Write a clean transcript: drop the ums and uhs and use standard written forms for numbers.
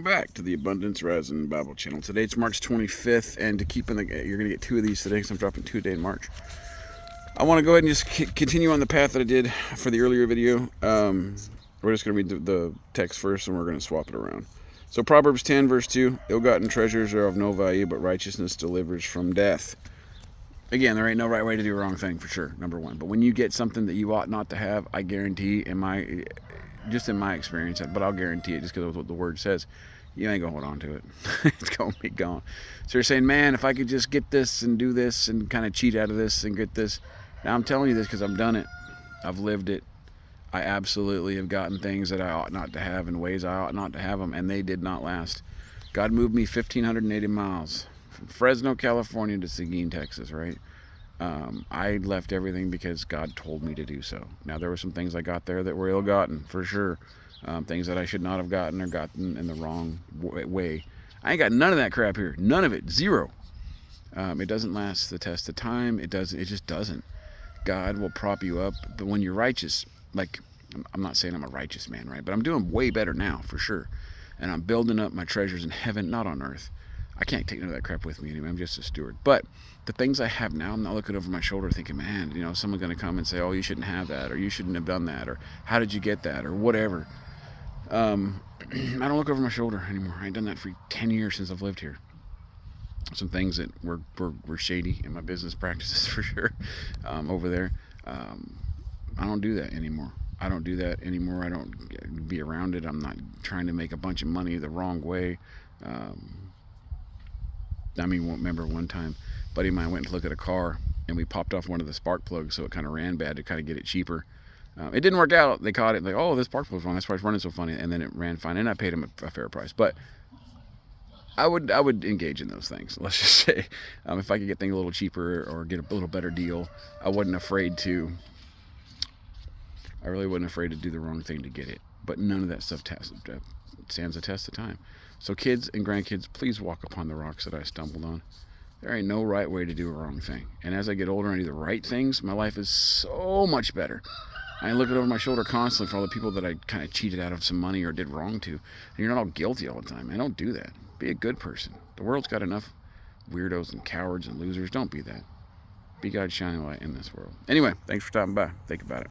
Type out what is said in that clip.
Back to the Abundance Resin Bible channel. Today it's March 25th, and to keep in the, you're going to get 2 of these today because I'm dropping 2 a day in March. I want to go ahead and just continue on the path that I did for the earlier video. We're just going to read the text first, and we're going to swap it around. So Proverbs 10 verse 2, ill-gotten treasures are of no value, but righteousness delivers from death. Again, there ain't no right way to do a wrong thing, for sure, number one. But when you get something that you ought not to have, I guarantee, in my experience, but I'll guarantee it just because of what the word says, you ain't gonna hold on to it. It's gonna be gone. So you're saying, man, if I could just get this and do this and kind of cheat out of this and get this. Now I'm telling you this because I've done it. I've lived it. I absolutely have gotten things that I ought not to have in ways I ought not to have them, and they did not last. God moved me 1,580 miles from Fresno, California to Seguin, Texas, right? I left everything because God told me to do so. Now, there were some things I got there that were ill-gotten, for sure. Things that I should not have gotten or gotten in the wrong way. I ain't got none of that crap here. None of it. Zero. It doesn't last the test of time. It just doesn't. God will prop you up. But when you're righteous, like, I'm not saying I'm a righteous man, right? But I'm doing way better now, for sure. And I'm building up my treasures in heaven, not on earth. I can't take none of that crap with me anyway. I'm just a steward. But the things I have now, I'm not looking over my shoulder thinking, man, someone's going to come and say, oh, you shouldn't have that, or you shouldn't have done that, or how did you get that, or whatever. I don't look over my shoulder anymore. I ain't done that for 10 years since I've lived here. Some things that were shady in my business practices, for sure, over there. I don't do that anymore. I don't be around it. I'm not trying to make a bunch of money the wrong way. Remember one time, a buddy of mine went to look at a car, and we popped off one of the spark plugs, so it kind of ran bad to kind of get it cheaper. It didn't work out. They caught it, like, oh, this spark plug's wrong. That's why it's running so funny. And then it ran fine, and I paid him a fair price. But I would engage in those things. Let's just say, if I could get things a little cheaper or get a little better deal, I really wasn't afraid to do the wrong thing to get it. But none of that stuff stands the test of time. So kids and grandkids, please walk upon the rocks that I stumbled on. There ain't no right way to do a wrong thing. And as I get older and do the right things, my life is so much better. I ain't looking over my shoulder constantly for all the people that I kind of cheated out of some money or did wrong to. And you're not all guilty all the time. Man, don't do that. Be a good person. The world's got enough weirdos and cowards and losers. Don't be that. Be God's shining light in this world. Anyway, thanks for stopping by. Think about it.